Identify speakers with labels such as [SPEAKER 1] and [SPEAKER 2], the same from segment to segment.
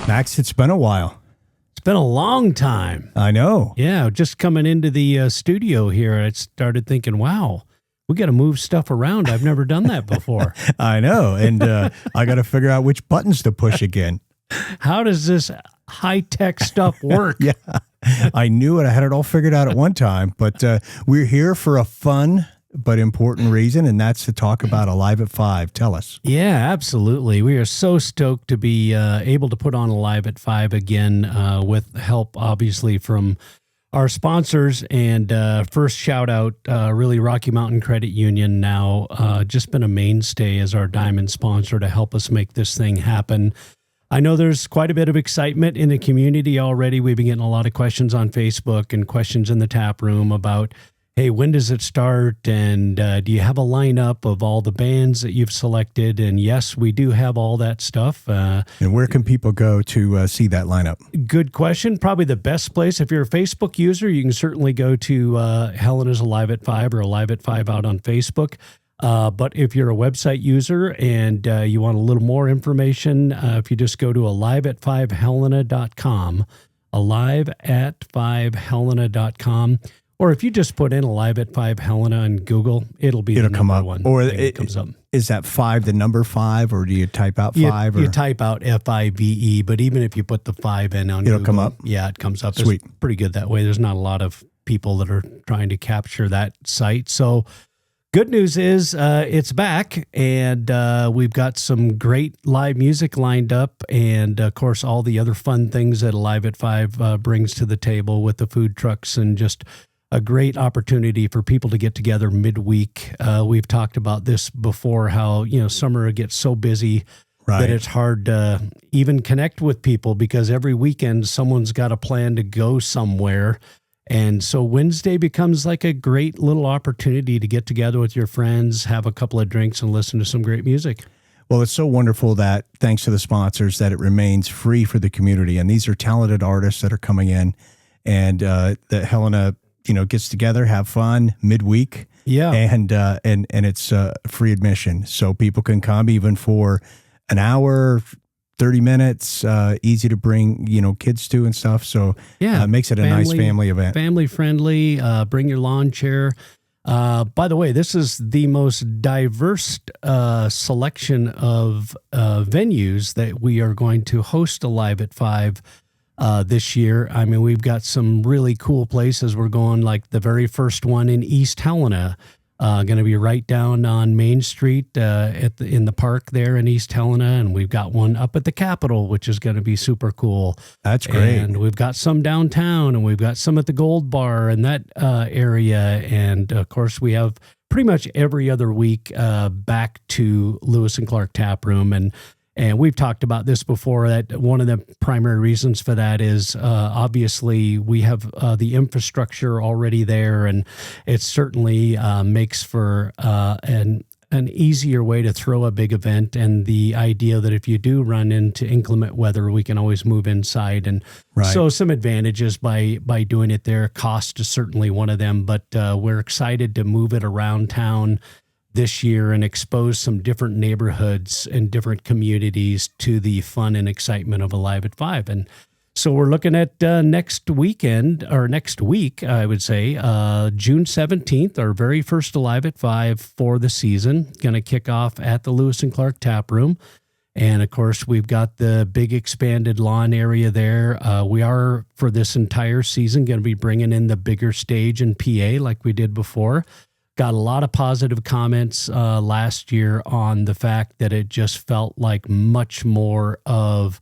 [SPEAKER 1] Max, it's been a while.
[SPEAKER 2] It's been a long time.
[SPEAKER 1] I know.
[SPEAKER 2] Yeah, just coming into the studio here, I started thinking, wow, we got to move stuff around. I've never done that before.
[SPEAKER 1] I know. And I got to figure out which buttons to push again.
[SPEAKER 2] How does this high-tech stuff work?
[SPEAKER 1] Yeah, I knew it. I had it all figured out at one time. But we're here for a fun but important reason, and that's to talk about Alive at 5. Tell us.
[SPEAKER 2] Yeah, absolutely. We are so stoked to be able to put on Alive at 5 again with help, obviously, from our sponsors. And first shout out, really Rocky Mountain Credit Union now, just been a mainstay as our diamond sponsor to help us make this thing happen. I know there's quite a bit of excitement in the community already. We've been getting a lot of questions on Facebook and questions in the tap room about, hey, when does it start? And do you have a lineup of all the bands that you've selected? And yes, we do have all that stuff.
[SPEAKER 1] And where can people go to see that lineup?
[SPEAKER 2] Good question. Probably the best place. If you're a Facebook user, you can certainly go to Helena's Alive at 5 or Alive at 5 out on Facebook. But if you're a website user and you want a little more information, if you just go to aliveat5helena.com, aliveat5helena.com, or if you just put in Alive at 5 Helena on Google, it'll
[SPEAKER 1] come up.
[SPEAKER 2] One
[SPEAKER 1] or
[SPEAKER 2] it comes up.
[SPEAKER 1] Is that 5 the number 5, or do you type out 5?
[SPEAKER 2] You type out FIVE, but even if you put the 5 in on
[SPEAKER 1] it'll
[SPEAKER 2] Google,
[SPEAKER 1] come up?
[SPEAKER 2] Yeah, it comes up.
[SPEAKER 1] Sweet.
[SPEAKER 2] It's pretty good that way. There's not a lot of people that are trying to capture that site. So good news is it's back, and we've got some great live music lined up, and of course all the other fun things that Alive at 5 brings to the table with the food trucks, and just a great opportunity for people to get together midweek. We've talked about this before, how summer gets so busy that it's hard to even connect with people because every weekend someone's got a plan to go somewhere. And so Wednesday becomes like a great little opportunity to get together with your friends, have a couple of drinks, and listen to some great music.
[SPEAKER 1] Well, it's so wonderful that, thanks to the sponsors, that it remains free for the community. And these are talented artists that are coming in, and that Helena, gets together, have fun midweek.
[SPEAKER 2] Yeah.
[SPEAKER 1] And it's free admission. So people can come even for an hour, 30 minutes, easy to bring, kids to and stuff. So it makes it a nice family event.
[SPEAKER 2] Family friendly, bring your lawn chair. By the way, this is the most diverse selection of venues that we are going to host Alive at 5 this year. I mean, we've got some really cool places. We're going, like the very first one in East Helena, going to be right down on Main Street in the park there in East Helena. And we've got one up at the Capitol, which is going to be super cool.
[SPEAKER 1] That's great.
[SPEAKER 2] And we've got some downtown, and we've got some at the Gold Bar and that area. And of course, we have pretty much every other week back to Lewis and Clark Tap Room. And we've talked about this before, that one of the primary reasons for that is obviously we have the infrastructure already there, and it certainly makes for an easier way to throw a big event, and the idea that if you do run into inclement weather, we can always move inside. And so some advantages by doing it there. Cost is certainly one of them, but we're excited to move it around town this year and expose some different neighborhoods and different communities to the fun and excitement of Alive at 5. And so we're looking at next week, I would say, June 17th, our very first Alive at 5 for the season. Going to kick off at the Lewis and Clark Tap Room. And of course, we've got the big expanded lawn area there. We are, for this entire season, going to be bringing in the bigger stage in PA like we did before. Got a lot of positive comments last year on the fact that it just felt like much more of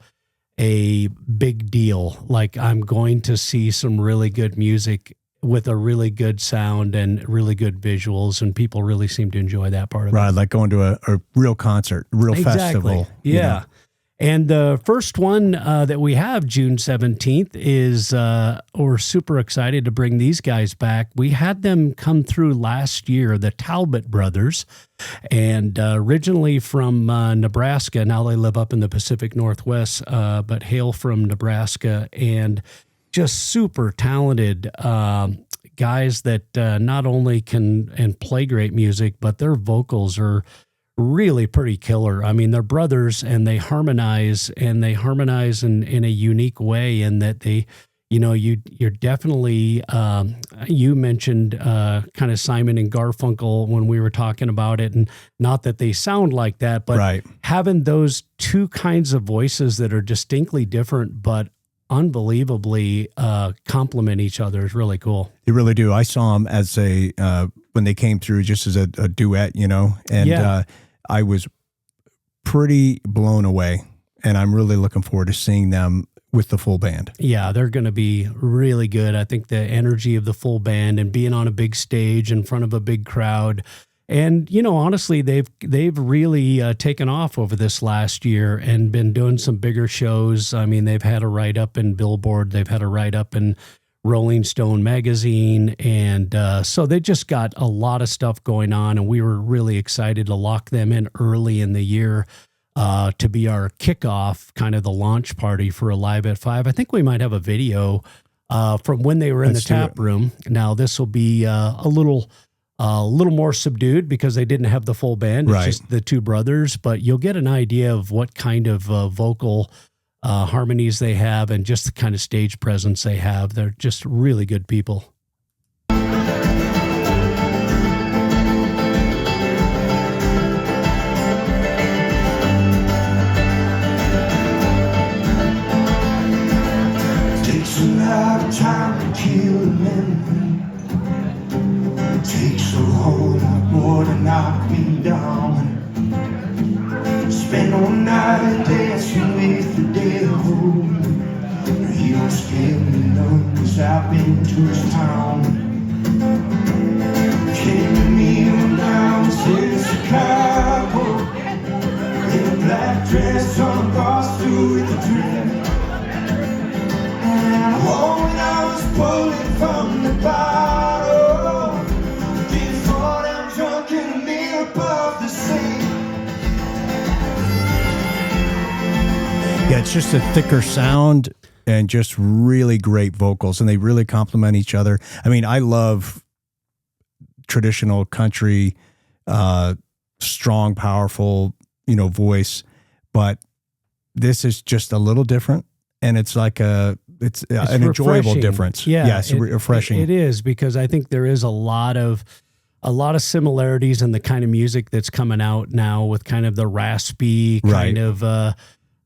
[SPEAKER 2] a big deal. Like, I'm going to see some really good music with a really good sound and really good visuals, and people really seem to enjoy that part of it.
[SPEAKER 1] Right, like going to a real concert, a real festival.
[SPEAKER 2] Yeah. And the first one that we have, June 17th, is we're super excited to bring these guys back. We had them come through last year, the Talbott Brothers, and originally from Nebraska. Now they live up in the Pacific Northwest, but hail from Nebraska, and just super talented guys that not only can and play great music, but their vocals are really pretty killer. I mean, they're brothers and they harmonize in a unique way, in that they, you're definitely, you mentioned kind of Simon and Garfunkel when we were talking about it, and not that they sound like that, but
[SPEAKER 1] right.
[SPEAKER 2] Having those two kinds of voices that are distinctly different, but unbelievably complement each other is really cool.
[SPEAKER 1] They really do. I saw them as when they came through just as a duet, and I was pretty blown away, and I'm really looking forward to seeing them with the full band.
[SPEAKER 2] Yeah, they're going to be really good. I think the energy of the full band and being on a big stage in front of a big crowd. And, honestly, they've really taken off over this last year and been doing some bigger shows. I mean, they've had a write-up in Billboard. They've had a write-up in Rolling Stone magazine. And so they just got a lot of stuff going on. And we were really excited to lock them in early in the year to be our kickoff, kind of the launch party for Alive at 5. I think we might have a video from when they were in the tap room. Now, this will be a little more subdued because they didn't have the full band. It's just the two brothers, but you'll get an idea of what kind of vocal harmonies they have and just the kind of stage presence they have. They're just really good people.
[SPEAKER 3] Takes a lot of time to kill a memory. Takes a whole lot more to knock me down. Spend all night dancing with the devil. He don't scare me none, 'cause I've been to his town. Came to me when I was in Chicago, in a black dress on a prostitute with a dream. And when I was pulling from the bottle, before I'm drunk and me above the sea.
[SPEAKER 1] Yeah, it's just a thicker sound and just really great vocals, and they really complement each other. I mean, I love traditional country, strong, powerful, voice, but this is just a little different, and it's like it's an enjoyable difference.
[SPEAKER 2] Yeah,
[SPEAKER 1] yes, refreshing.
[SPEAKER 2] It is, because I think there is a lot of similarities in the kind of music that's coming out now, with kind of the raspy kind of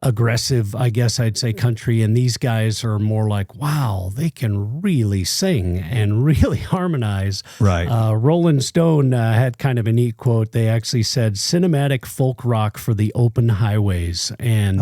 [SPEAKER 2] aggressive, I guess I'd say, country. And these guys are more like, wow, they can really sing and really harmonize.
[SPEAKER 1] Right.
[SPEAKER 2] Rolling Stone had kind of a neat quote. They actually said, "Cinematic folk rock for the open highways." And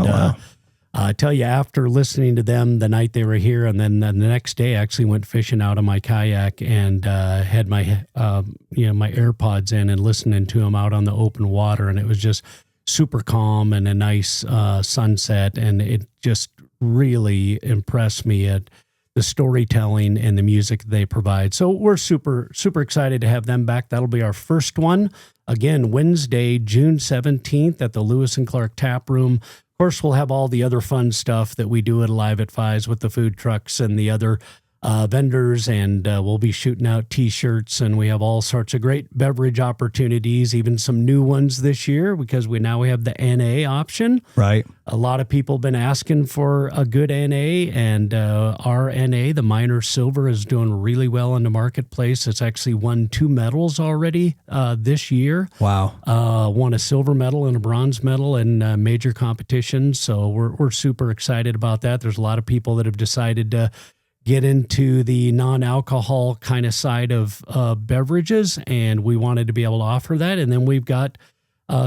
[SPEAKER 2] I tell you, after listening to them the night they were here, and then the next day, I actually went fishing out of my kayak and had my my AirPods in and listening to them out on the open water, and it was just super calm and a nice sunset, and it just really impressed me at the storytelling and the music they provide. So we're super excited to have them back. That'll be our first one. Again, Wednesday, June 17th at the Lewis and Clark Tap Room. Of course, we'll have all the other fun stuff that we do at Alive at 5 with the food trucks and the other vendors, and we'll be shooting out T-shirts, and we have all sorts of great beverage opportunities, even some new ones this year, because we have the NA option.
[SPEAKER 1] Right.
[SPEAKER 2] A lot of people have been asking for a good NA, and our NA, the Minor Silver, is doing really well in the marketplace. It's actually won 2 medals already this year.
[SPEAKER 1] Wow.
[SPEAKER 2] Won a silver medal and a bronze medal in major competitions, so we're super excited about that. There's a lot of people that have decided to get into the non-alcohol kind of side of beverages, and we wanted to be able to offer that. And then we've got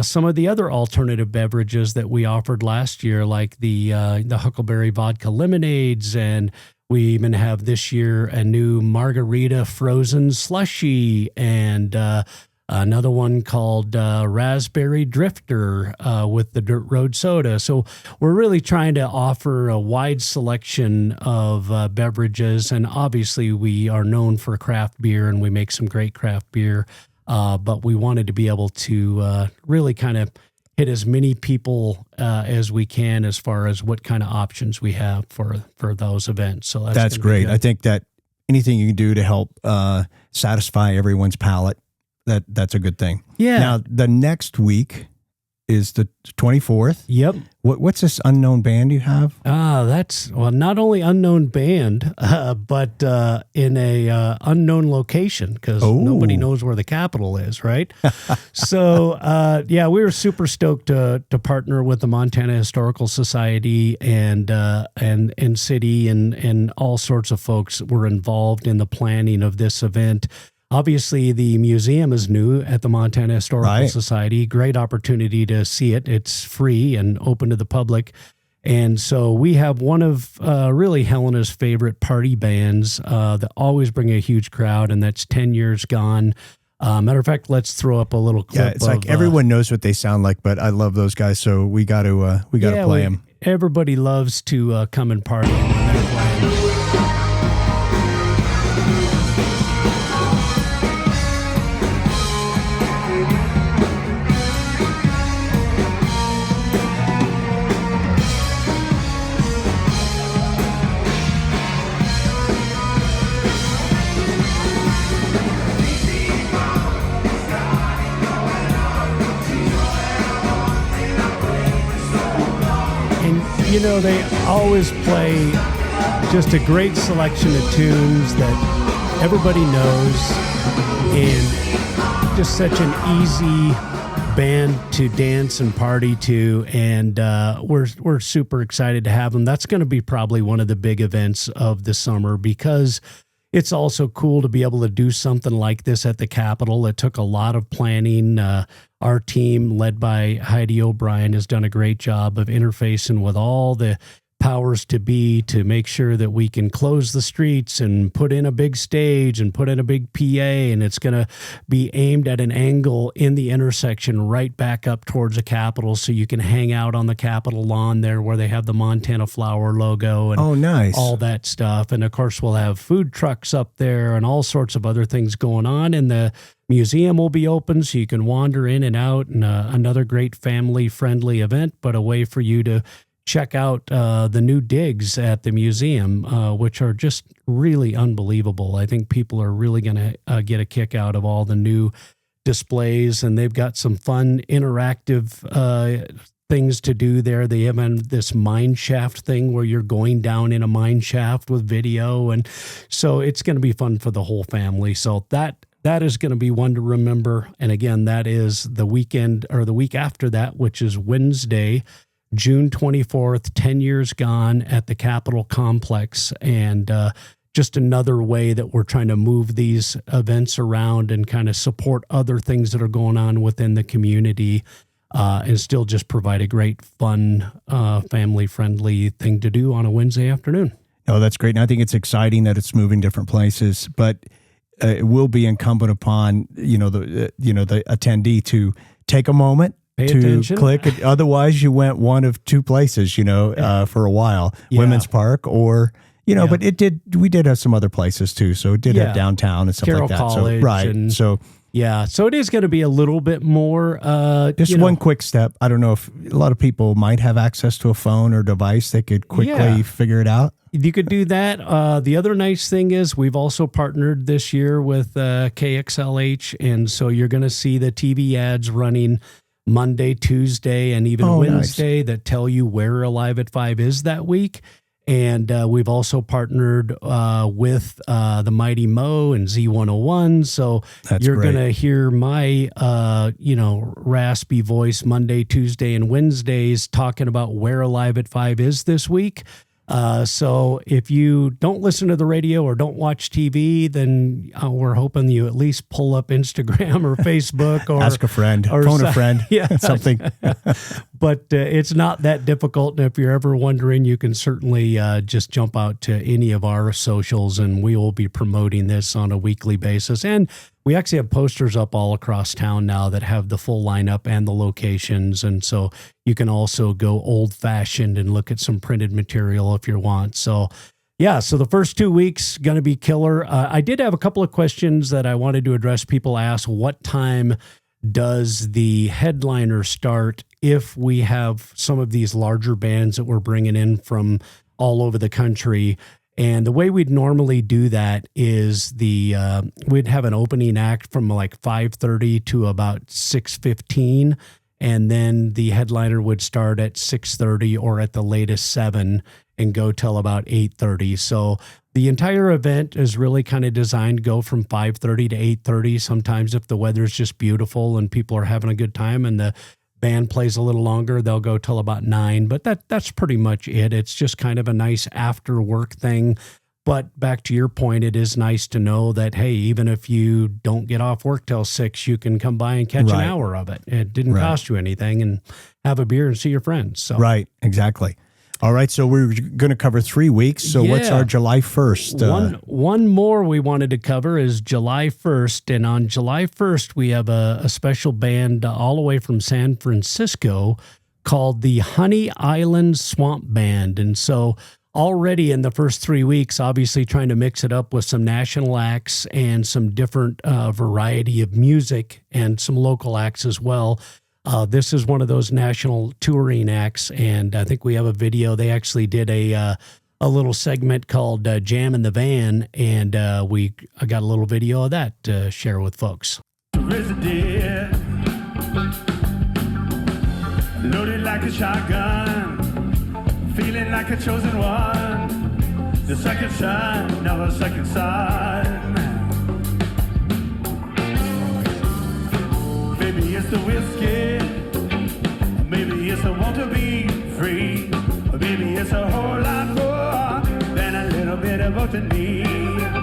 [SPEAKER 2] some of the other alternative beverages that we offered last year, like the Huckleberry Vodka Lemonades, and we even have this year a new margarita frozen slushie, and another one called Raspberry Drifter with the Dirt Road Soda. So we're really trying to offer a wide selection of beverages, and obviously we are known for craft beer, and we make some great craft beer, but we wanted to be able to really kind of hit as many people as we can as far as what kind of options we have for those events. So
[SPEAKER 1] that's great. I think that anything you can do to help satisfy everyone's palate, that's a good thing.
[SPEAKER 2] Yeah.
[SPEAKER 1] Now, the next week is the 24th.
[SPEAKER 2] Yep.
[SPEAKER 1] What's this unknown band you have?
[SPEAKER 2] That's, well, not only unknown band, but in a unknown location, because nobody knows where the Capitol is, right? So, yeah, we were super stoked to partner with the Montana Historical Society and city and all sorts of folks were involved in the planning of this event. Obviously, the museum is new at the Montana Historical Society. Great opportunity to see it. It's free and open to the public. And so we have one of really Helena's favorite party bands that always bring a huge crowd, and that's 10 Years Gone. Matter of fact, let's throw up a little clip.
[SPEAKER 1] Yeah, it's like everyone knows what they sound like, but I love those guys, so we got to play them.
[SPEAKER 2] Everybody loves to come and party when they're playing. You know, they always play just a great selection of tunes that everybody knows, and just such an easy band to dance and party to, and we're super excited to have them. That's going to be probably one of the big events of the summer, because it's also cool to be able to do something like this at the Capitol. It took a lot of planning. Our team, led by Heidi O'Brien, has done a great job of interfacing with all the powers to be to make sure that we can close the streets and put in a big stage and put in a big PA, and it's going to be aimed at an angle in the intersection right back up towards the Capitol, so you can hang out on the Capitol lawn there where they have the Montana Flower logo and
[SPEAKER 1] nice.
[SPEAKER 2] All that stuff. And of course, we'll have food trucks up there and all sorts of other things going on, and the museum will be open so you can wander in and out, and another great family-friendly event, but a way for you to check out the new digs at the museum, which are just really unbelievable. I think people are really going to get a kick out of all the new displays, and they've got some fun interactive things to do there. They have this mine shaft thing where you're going down in a mine shaft with video, and so it's going to be fun for the whole family. So that is going to be one to remember. And again, that is the weekend or the week after that, which is Wednesday, June 24th, 10 Years Gone at the Capitol Complex. And just another way that we're trying to move these events around and kind of support other things that are going on within the community, and still just provide a great, fun, family-friendly thing to do on a Wednesday afternoon.
[SPEAKER 1] Oh, that's great. And I think it's exciting that it's moving different places, but it will be incumbent upon, the attendee to take a moment,
[SPEAKER 2] pay
[SPEAKER 1] to
[SPEAKER 2] attention.
[SPEAKER 1] Click it. Otherwise, you went one of two places, for a while, Women's Park or, but we did have some other places too. So it did have downtown and stuff
[SPEAKER 2] Carroll
[SPEAKER 1] like that.
[SPEAKER 2] College so it is going to be a little bit more.
[SPEAKER 1] Just one quick step. I don't know if a lot of people might have access to a phone or device. They could quickly figure it out.
[SPEAKER 2] You could do that. The other nice thing is we've also partnered this year with KXLH, and so you're going to see the TV ads running Monday, Tuesday, and even Wednesday that tell you where Alive at 5 is that week. And we've also partnered with the Mighty Mo and Z101. So you're going to hear my, raspy voice Monday, Tuesday, and Wednesdays talking about where Alive at 5 is this week. So if you don't listen to the radio or don't watch TV, then we're hoping you at least pull up Instagram or Facebook or
[SPEAKER 1] ask a friend, or phone a friend, something.
[SPEAKER 2] but it's not that difficult. And if you're ever wondering, you can certainly just jump out to any of our socials, and we will be promoting this on a weekly basis. And we actually have posters up all across town now that have the full lineup and the locations. And so you can also go old fashioned and look at some printed material if you want. So yeah, so the first 2 weeks going to be killer. I did have a couple of questions that I wanted to address. People ask, what time does the headliner start if we have some of these larger bands that we're bringing in from all over the country? And the way we'd normally do that is we'd have an opening act from like 5:30 to about 6:15, and then the headliner would start at 6:30 or at the latest 7 and go till about 8:30. So the entire event is really kind of designed to go from 5:30 to 8:30. Sometimes if the weather's just beautiful and people are having a good time and the band plays a little longer, they'll go till about 9, but that's pretty much it. It's just kind of a nice after work thing. But back to your point, it is nice to know that, hey, even if you don't get off work till 6, you can come by and catch an hour of it. It didn't cost you anything, and have a beer and see your friends. So.
[SPEAKER 1] Right, exactly. All right, so we're going to cover 3 weeks. So what's our July 1st?
[SPEAKER 2] One more we wanted to cover is July 1st. And on July 1st, we have a special band all the way from San Francisco called the Honey Island Swamp Band. And so already in the first 3 weeks, obviously trying to mix it up with some national acts and some different variety of music and some local acts as well. This is one of those national touring acts, and I think we have a video. They actually did a little segment called Jam in the Van, and I got a little video of that to share with folks.
[SPEAKER 3] Loaded like a shotgun, feeling like a chosen one. The second son of a second son. Maybe it's the whiskey, maybe it's the want to be free, or maybe it's a whole lot more than a little bit of what you need. I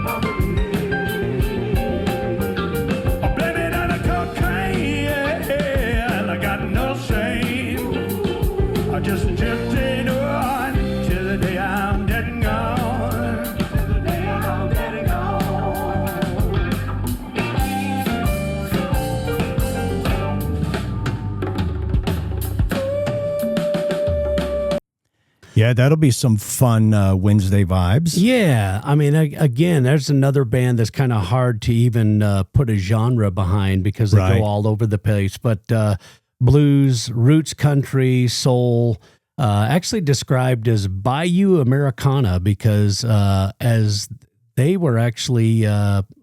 [SPEAKER 3] blame it on the cocaine, I got no shame. I just drifted on till the day I'm dead and gone. Till the day I'm dead and gone.
[SPEAKER 1] Yeah, that'll be some fun Wednesday vibes.
[SPEAKER 2] Yeah, I mean, again, there's another band that's kind of hard to even put a genre behind because they go all over the place. But blues, roots country, soul, actually described as Bayou Americana because as they were actually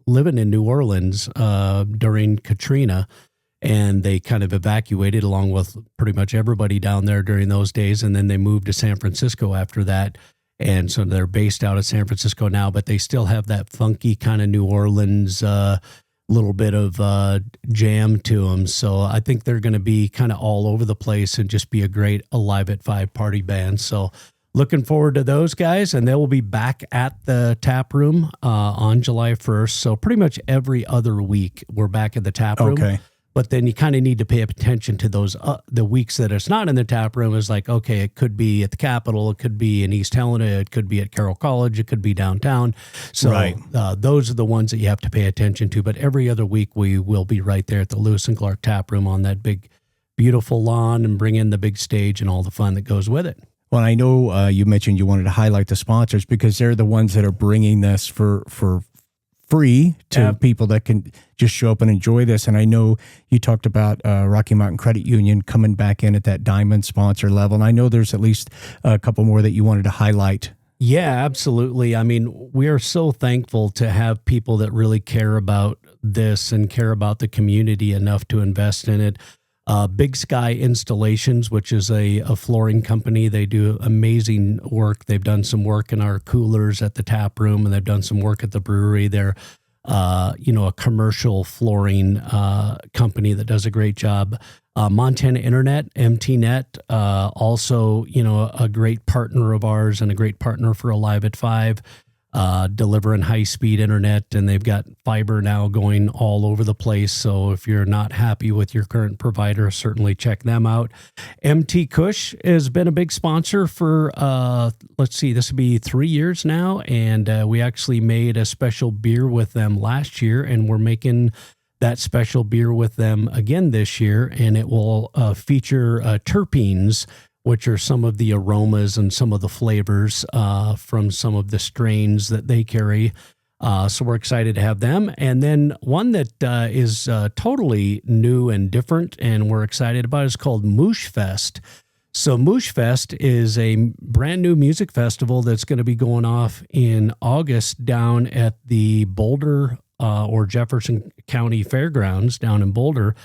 [SPEAKER 2] living in New Orleans during Katrina, and they kind of evacuated along with pretty much everybody down there during those days. And then they moved to San Francisco after that. And so they're based out of San Francisco now, but they still have that funky kind of New Orleans, little bit of jam to them. So I think they're going to be kind of all over the place and just be a great Alive at 5 party band. So looking forward to those guys, and they will be back at the tap room on July 1st. So pretty much every other week we're back at the tap room.
[SPEAKER 1] Okay.
[SPEAKER 2] But then you kind of need to pay attention to those, the weeks that it's not in the tap room is like, okay, it could be at the Capitol, it could be in East Helena, it could be at Carroll College, it could be downtown. So those are the ones that you have to pay attention to. But every other week we will be right there at the Lewis and Clark tap room on that big, beautiful lawn and bring in the big stage and all the fun that goes with it.
[SPEAKER 1] Well, I know you mentioned you wanted to highlight the sponsors because they're the ones that are bringing this for free to people that can just show up and enjoy this. And I know you talked about Rocky Mountain Credit Union coming back in at that diamond sponsor level. And I know there's at least a couple more that you wanted to highlight.
[SPEAKER 2] Yeah, absolutely. I mean, we are so thankful to have people that really care about this and care about the community enough to invest in it. Big Sky Installations, which is a flooring company. They do amazing work. They've done some work in our coolers at the tap room, and they've done some work at the brewery. They're, a commercial flooring company that does a great job. Montana Internet, MTNet, also, a great partner of ours and a great partner for Alive at 5. delivering high-speed internet, and they've got fiber now going all over the place. So if you're not happy with your current provider, certainly check them out. MT Kush has been a big sponsor for, this will be 3 years now, and we actually made a special beer with them last year, and we're making that special beer with them again this year, and it will feature terpenes, which are some of the aromas and some of the flavors from some of the strains that they carry. So we're excited to have them. And then one that is totally new and different and we're excited about is called Moosh Fest. So Moosh Fest is a brand new music festival that's going to be going off in August down at the Boulder or Jefferson County Fairgrounds down in Boulder.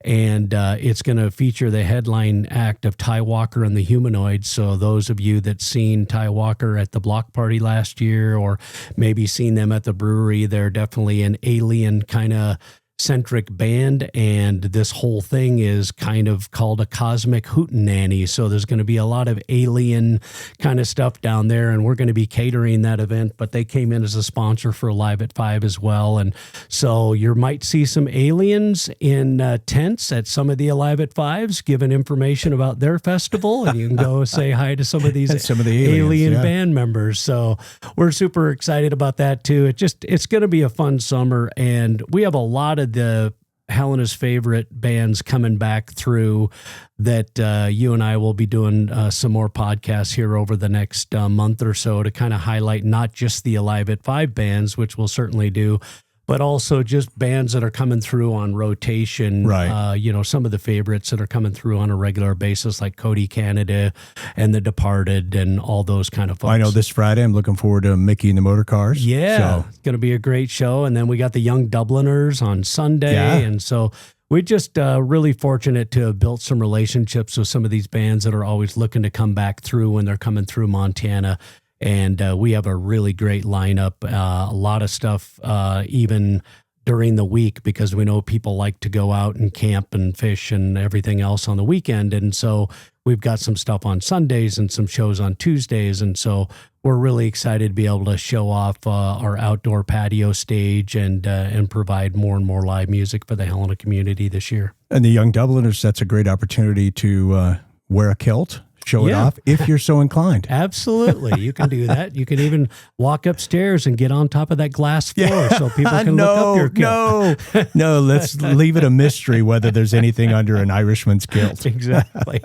[SPEAKER 2] And it's going to feature the headline act of Ty Walker and the Humanoids. So those of you that seen Ty Walker at the block party last year or maybe seen them at the brewery, they're definitely an alien kind of centric band, and this whole thing is kind of called a cosmic hootenanny. So there's going to be a lot of alien kind of stuff down there, and we're going to be catering that event, but they came in as a sponsor for Live at 5 as well. And so you might see some aliens in tents at some of the Alive at 5s giving information about their festival, and you can go say hi to some of these
[SPEAKER 1] some of the aliens,
[SPEAKER 2] band members. So we're super excited about that too. It's going to be a fun summer, and we have a lot of the Helena's favorite bands coming back through that you and I will be doing some more podcasts here over the next month or so to kind of highlight not just the Alive at 5 bands, which we'll certainly do, but also just bands that are coming through on rotation.
[SPEAKER 1] Right.
[SPEAKER 2] Some of the favorites that are coming through on a regular basis, like Cody Canada and The Departed and all those kind of folks.
[SPEAKER 1] I know this Friday I'm looking forward to Mickey and the Motor Cars.
[SPEAKER 2] Yeah, it's going to be a great show. And then we got the Young Dubliners on Sunday.
[SPEAKER 1] Yeah.
[SPEAKER 2] And so we're just really fortunate to have built some relationships with some of these bands that are always looking to come back through when they're coming through Montana. And we have a really great lineup, a lot of stuff, even during the week, because we know people like to go out and camp and fish and everything else on the weekend. And so we've got some stuff on Sundays and some shows on Tuesdays. And so we're really excited to be able to show off our outdoor patio stage and provide more and more live music for the Helena community this year.
[SPEAKER 1] And the Young Dubliners, that's a great opportunity to wear a kilt. Show it off if you're so inclined.
[SPEAKER 2] Absolutely. You can do that. You can even walk upstairs and get on top of that glass floor so people can look up your kilt.
[SPEAKER 1] No, let's leave it a mystery whether there's anything under an Irishman's kilt.
[SPEAKER 2] Exactly.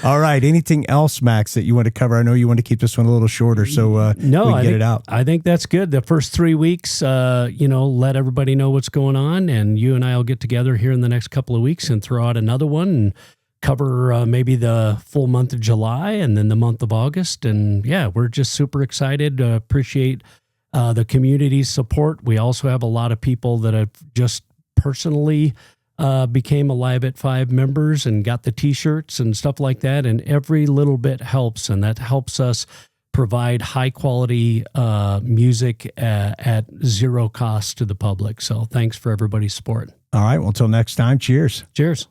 [SPEAKER 1] All right. Anything else, Max, that you want to cover? I know you want to keep this one a little shorter, so we can get it out.
[SPEAKER 2] I think that's good. The first 3 weeks, let everybody know what's going on, and you and I will get together here in the next couple of weeks and throw out another one and cover maybe the full month of July and then the month of August. And yeah, we're just super excited. Appreciate the community's support. We also have a lot of people that have just personally became Alive at 5 members and got the t-shirts and stuff like that. And every little bit helps. And that helps us provide high quality music at zero cost to the public. So thanks for everybody's support.
[SPEAKER 1] All right. Well, until next time, cheers.
[SPEAKER 2] Cheers.